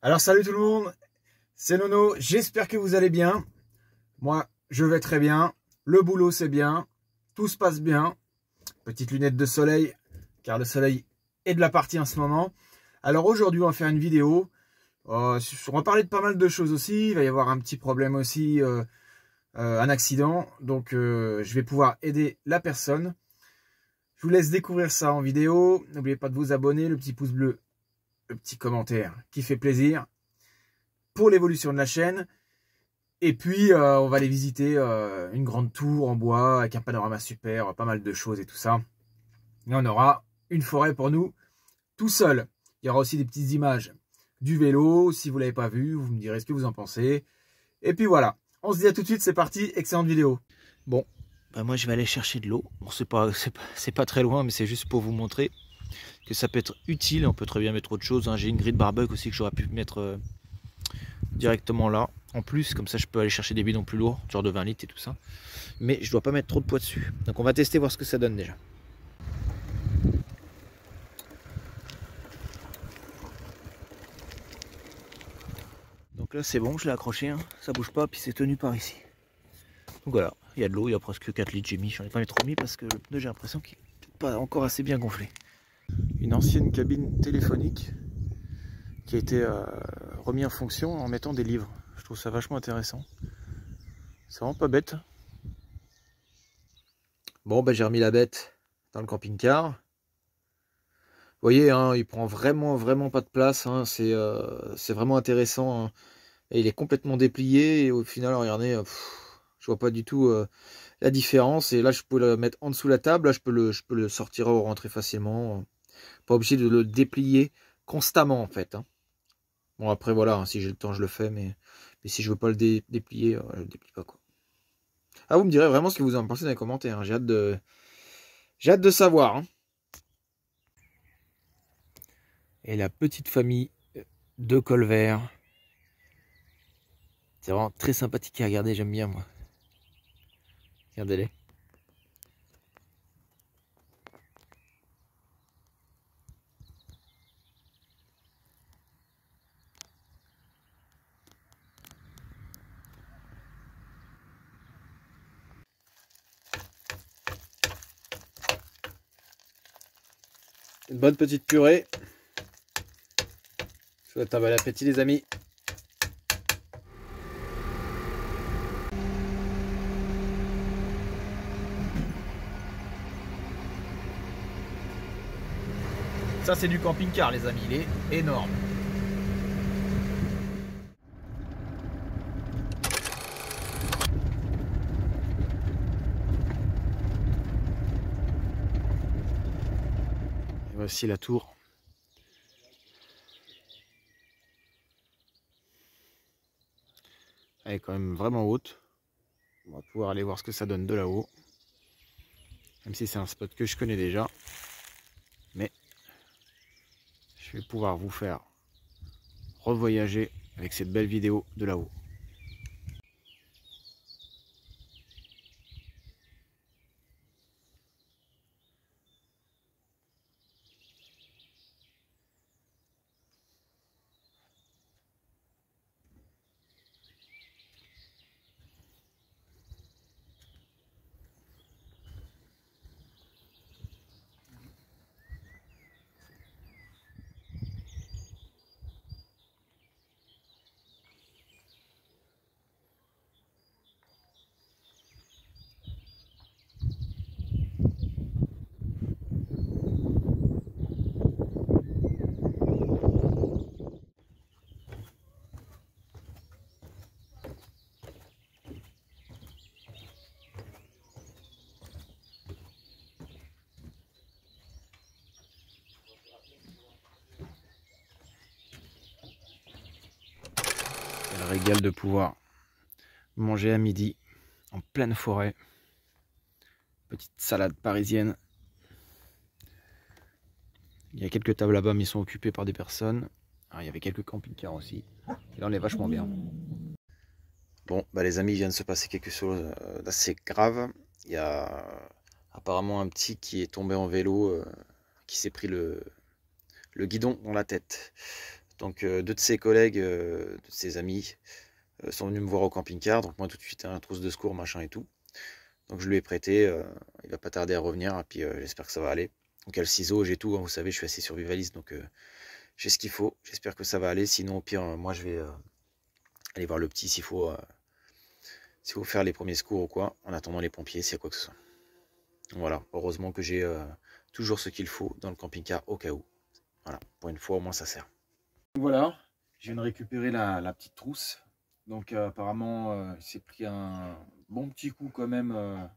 Alors salut tout le monde, c'est Nono, j'espère que vous allez bien. Moi, je vais très bien, le boulot c'est bien, tout se passe bien. Petite lunette de soleil, car le soleil est de la partie en ce moment. Alors aujourd'hui, on va faire une vidéo. On va parler de pas mal de choses aussi. Il va y avoir un petit problème aussi, un accident. Donc je vais pouvoir aider la personne. Je vous laisse découvrir ça en vidéo. N'oubliez pas de vous abonner, le petit pouce bleu, le petit commentaire qui fait plaisir pour l'évolution de la chaîne. Et puis on va aller visiter une grande tour en bois avec un panorama super, pas mal de choses et tout ça. Et on aura une forêt pour nous tout seul. Il y aura aussi des petites images du vélo. Si vous ne l'avez pas vu, vous me direz ce que vous en pensez. Et puis voilà, on se dit à tout de suite, c'est parti, excellente vidéo. Bon, bah moi je vais aller chercher de l'eau. Bon, c'est pas très loin, mais c'est juste pour vous montrer que ça peut être utile. On peut très bien mettre autre chose, hein. J'ai une grille de barbecue aussi que j'aurais pu mettre directement là. En plus, comme ça je peux aller chercher des bidons plus lourds, genre de 20 litres et tout ça. Mais je dois pas mettre trop de poids dessus. Donc on va tester, voir ce que ça donne déjà. Donc là c'est bon, je l'ai accroché, hein. Ça bouge pas, puis c'est tenu par ici. Donc voilà, il y a de l'eau, il y a presque 4 litres, j'ai mis, j'en ai pas mis trop mis parce que le pneu j'ai l'impression qu'il n'est pas encore assez bien gonflé. Une ancienne cabine téléphonique qui a été remis en fonction en mettant des livres. Je trouve ça vachement intéressant. C'est vraiment pas bête. Bon, bah, j'ai remis la bête dans le camping-car. Vous voyez, hein, il prend vraiment pas de place. Hein. C'est vraiment intéressant. Hein. Et il est complètement déplié. Et au final, regardez, je vois pas du tout la différence. Et là, je peux le mettre en dessous de la table. Là, je peux le sortir ou rentrer facilement. Pas obligé de le déplier constamment, en fait. Hein. Bon, après, voilà, hein, si j'ai le temps, je le fais. Mais si je veux pas le déplier, je le déplie pas, quoi. Ah, vous me direz vraiment ce que vous en pensez dans les commentaires. Hein. J'ai hâte de savoir. Hein. Et la petite famille de Colvert. C'est vraiment très sympathique à regarder, j'aime bien moi. Regardez-les. Une bonne petite purée. Je vous souhaite un bon appétit les amis. Ça c'est du camping-car les amis, il est énorme. Et voici la tour. Elle est quand même vraiment haute. On va pouvoir aller voir ce que ça donne de là-haut. Même si c'est un spot que je connais déjà. Mais je vais pouvoir vous faire revoyager avec cette belle vidéo de là-haut. C'est le régal de pouvoir manger à midi en pleine forêt. Petite salade parisienne. Il y a quelques tables là-bas mais ils sont occupés par des personnes. Alors, il y avait quelques camping-cars aussi. Et là on est vachement bien. Bon bah les amis, il vient de se passer quelque chose d'assez grave. Il y a apparemment un petit qui est tombé en vélo, qui s'est pris le guidon dans la tête. Donc deux de ses collègues, de ses amis, sont venus me voir au camping-car. Donc moi tout de suite, un trousse de secours, machin et tout. Donc je lui ai prêté, il va pas tarder à revenir, et puis j'espère que ça va aller. Donc il y a le ciseau, j'ai tout, hein, vous savez, je suis assez survivaliste, donc j'ai ce qu'il faut. J'espère que ça va aller, sinon au pire, moi je vais aller voir le petit s'il faut faire les premiers secours ou quoi, en attendant les pompiers, s'il y a quoi que ce soit. Donc, voilà, heureusement que j'ai toujours ce qu'il faut dans le camping-car au cas où. Voilà, pour une fois au moins ça sert. Voilà, je viens de récupérer la petite trousse. Donc apparemment, il s'est pris un bon petit coup quand même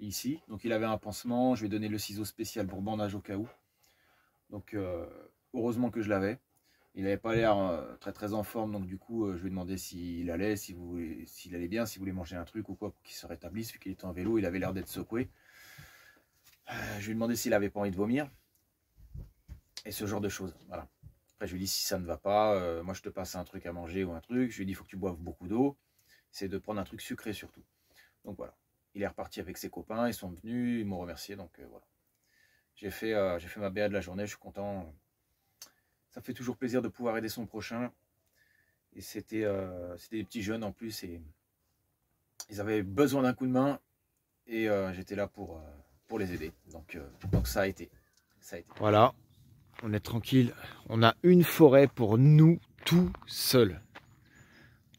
ici. Donc il avait un pansement, je lui ai donné le ciseau spécial pour bandage au cas où. Donc heureusement que je l'avais. Il n'avait pas l'air très en forme, donc du coup je lui ai demandé s'il allait, s'il allait bien, s'il voulait manger un truc ou quoi pour qu'il se rétablisse, vu qu'il était en vélo, il avait l'air d'être secoué. Je lui ai demandé s'il avait pas envie de vomir. Et ce genre de choses, voilà. Après, je lui ai dit, si ça ne va pas, moi je te passe un truc à manger ou un truc. Je lui ai dit, il faut que tu boives beaucoup d'eau. C'est de prendre un truc sucré surtout. Donc voilà. Il est reparti avec ses copains, ils sont venus, ils m'ont remercié. Donc voilà. J'ai fait ma BA de la journée, je suis content. Ça fait toujours plaisir de pouvoir aider son prochain. Et c'était des petits jeunes en plus. Et ils avaient besoin d'un coup de main. Et j'étais là pour les aider. Donc ça a été. Voilà. On est tranquille, on a une forêt pour nous tout seuls.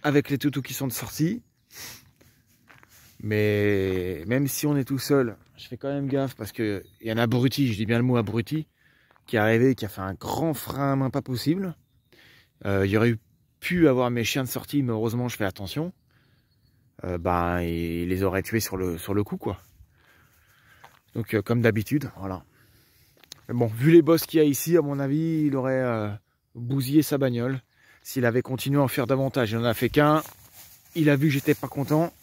Avec les toutous qui sont de sortie. Mais même si on est tout seul, je fais quand même gaffe parce qu'il y a un abruti, je dis bien le mot abruti, qui est arrivé, qui a fait un grand frein à main pas possible. Il y aurait pu avoir mes chiens de sortie, mais heureusement je fais attention. Il les aurait tués sur le coup, quoi. Donc comme d'habitude, voilà. Mais bon, vu les bosses qu'il y a ici, à mon avis, il aurait bousillé sa bagnole. S'il avait continué à en faire davantage, il n'en a fait qu'un. Il a vu que j'étais pas content.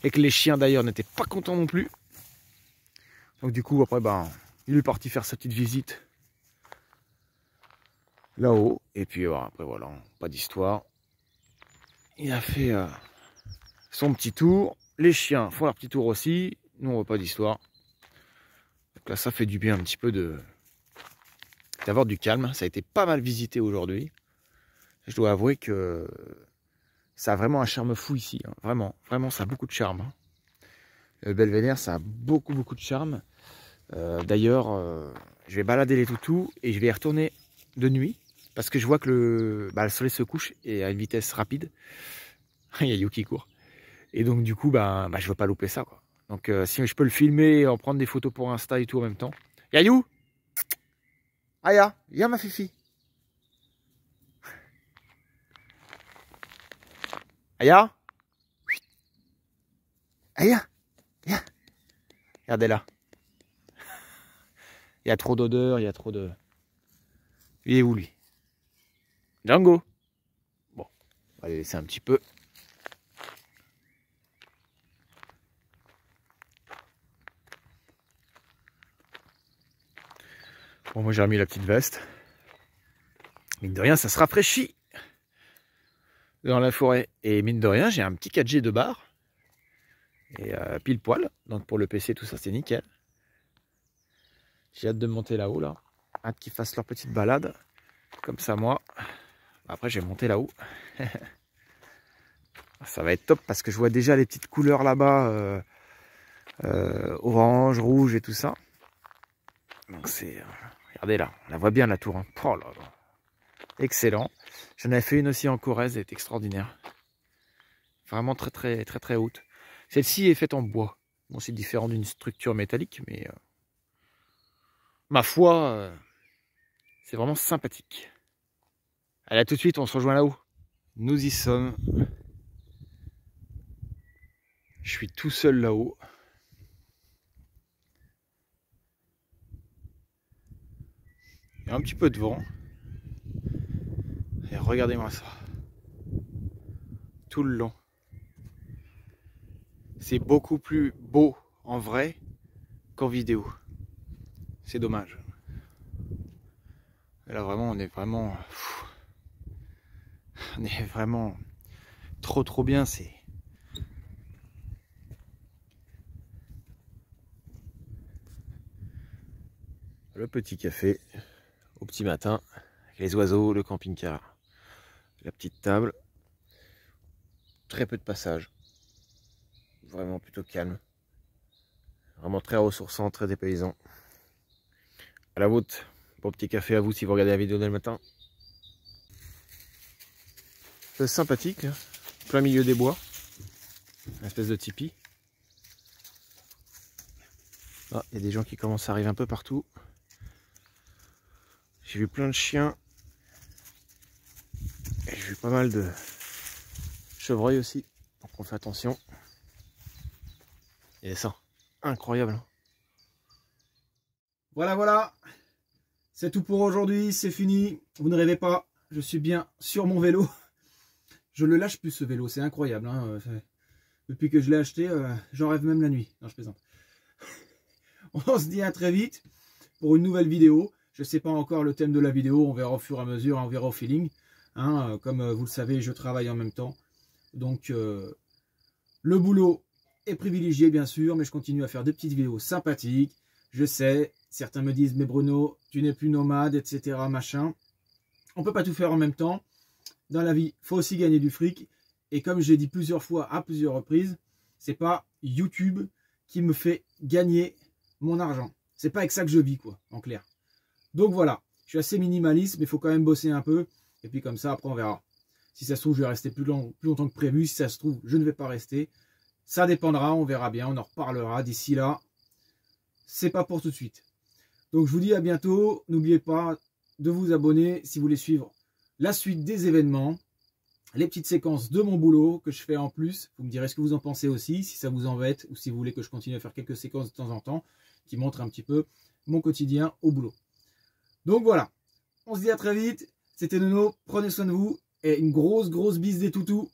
Et que les chiens d'ailleurs n'étaient pas contents non plus. Donc du coup, après, il est parti faire sa petite visite. Là-haut. Et puis après, voilà, pas d'histoire. Il a fait son petit tour. Les chiens font leur petit tour aussi. Nous, on voit pas d'histoire. Donc là, ça fait du bien un petit peu d'avoir du calme. Ça a été pas mal visité aujourd'hui. Je dois avouer que ça a vraiment un charme fou ici. Hein. Vraiment, ça a beaucoup de charme. Hein. Le Belvédère, ça a beaucoup de charme. D'ailleurs, je vais balader les toutous et je vais y retourner de nuit. Parce que je vois que le soleil se couche et à une vitesse rapide. Il y a You qui court. Et donc du coup, je ne veux pas louper ça, quoi. Donc si je peux le filmer, en prendre des photos pour Insta et tout en même temps. Yayou! Aya, viens ma fifi. Aya? Aya, viens. Regardez là. Il y a trop d'odeur, il y a trop de... Il est où lui? Django. Bon, on va les laisser un petit peu. Bon, moi j'ai remis la petite veste. Mine de rien, ça se rafraîchit dans la forêt. Et mine de rien, j'ai un petit 4G de barre. Et pile poil. Donc pour le PC, tout ça, c'est nickel. J'ai hâte de monter là-haut, là. Hâte qu'ils fassent leur petite balade. Comme ça, moi. Après, je vais monter là-haut. Ça va être top parce que je vois déjà les petites couleurs là-bas. Orange, rouge et tout ça. Donc c'est... regardez là, on la voit bien la tour. Hein. Oh là là. Excellent. J'en avais fait une aussi en Corrèze, elle est extraordinaire. Vraiment très haute. Celle-ci est faite en bois. Bon, c'est différent d'une structure métallique, mais... ma foi, c'est vraiment sympathique. Allez, à tout de suite, on se rejoint là-haut. Nous y sommes. Je suis tout seul là-haut. Il y a un petit peu de vent. Et regardez-moi ça. Tout le long. C'est beaucoup plus beau en vrai qu'en vidéo. C'est dommage. Là vraiment, on est vraiment trop bien. C'est le petit café au petit matin avec les oiseaux, le camping-car. la petite table. Très peu de passages. Vraiment plutôt calme. Vraiment très ressourçant, très dépaysant. À la vôtre, bon petit café à vous si vous regardez la vidéo dès le matin. C'est sympathique, hein. Plein milieu des bois. Une espèce de tipi. Ah, il y a des gens qui commencent à arriver un peu partout. J'ai vu plein de chiens. Et j'ai vu pas mal de chevreuils aussi. Donc on fait attention. Et ça, incroyable. Voilà. C'est tout pour aujourd'hui, c'est fini. Vous ne rêvez pas, je suis bien sur mon vélo. Je le lâche plus ce vélo, c'est incroyable. Hein. Depuis que je l'ai acheté, j'en rêve même la nuit. Non, je plaisante. On se dit à très vite pour une nouvelle vidéo. Je ne sais pas encore le thème de la vidéo, on verra au fur et à mesure, on verra au feeling. Hein, comme vous le savez, je travaille en même temps. Donc, le boulot est privilégié, bien sûr, mais je continue à faire des petites vidéos sympathiques. Je sais, certains me disent, mais Bruno, tu n'es plus nomade, etc. Machin. On ne peut pas tout faire en même temps. Dans la vie, il faut aussi gagner du fric. Et comme j'ai dit plusieurs fois, à plusieurs reprises, c'est pas YouTube qui me fait gagner mon argent. C'est pas avec ça que je vis, quoi, en clair. Donc voilà, je suis assez minimaliste, mais il faut quand même bosser un peu. Et puis comme ça, après, on verra. Si ça se trouve, je vais rester plus longtemps que prévu. Si ça se trouve, je ne vais pas rester. Ça dépendra, on verra bien, on en reparlera. D'ici là, c'est pas pour tout de suite. Donc je vous dis à bientôt. N'oubliez pas de vous abonner si vous voulez suivre la suite des événements, les petites séquences de mon boulot que je fais en plus. Vous me direz ce que vous en pensez aussi, si ça vous embête ou si vous voulez que je continue à faire quelques séquences de temps en temps qui montrent un petit peu mon quotidien au boulot. Donc voilà, on se dit à très vite. C'était Nono, prenez soin de vous et une grosse bise des toutous.